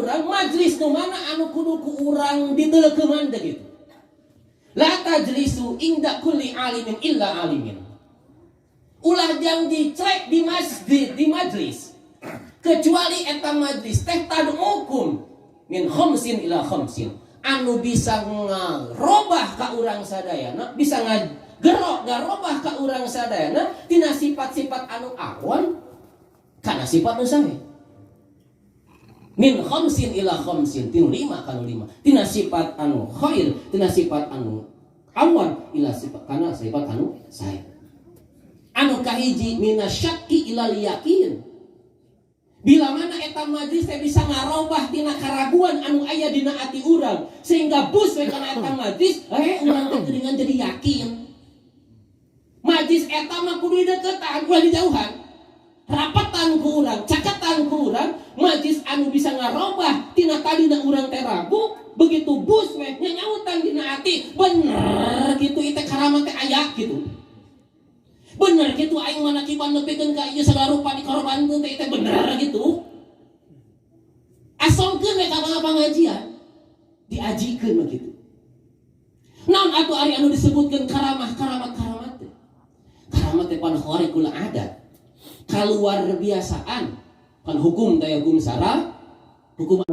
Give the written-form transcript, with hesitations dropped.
urang majlis nu mana anu kudu ku urang diteuleukeuman teh gitu. La tajlisu inda kulli alimin illa alimin. Ulah janji cek di masjid, di majlis. Kecuali eta majlis teh tad'ukum min khamsin ila khamsin. Anu bisa ngarobah ka urang sadayana, bisa ngagerok garobah ka urang sadayana tina sifat-sifat anu awan kana sifat nu sae. Min khamsin ila khamsin, tina 5 kana 5. Tina sifat anu khair, tina sifat anu awan ila sifat kana sifat anu sae. Anu kahiji minasyaqi ila yakin. Bila mana eta majlis teh bisa ngarobah tina karaguan anu aya dina ati urang sehingga bus we kana eta majlis urang teh geuningan jadi yakin. Majlis eta mah kudu deukeutan ulah dijauhan. Rapatan ku urang, cakatan ku urang, majlis anu bisa ngarobah tina tadina urang teh ragu, begitu bus we nyanyautan dina ati, bener kitu ieu karamat teh aya kitu. Bener gitu aing mana kiban nepikeun ka ieu sagala rupa dikorbankeun teh teh bener gitu. Asolkeun we ka pangajian diajikeun mah kitu. Naon atuh ari anu disebutkeun karamat teh. Karamat teh pan khariqul adat. Kaluar biasaan. Kan hukum teh hukum syara, hukum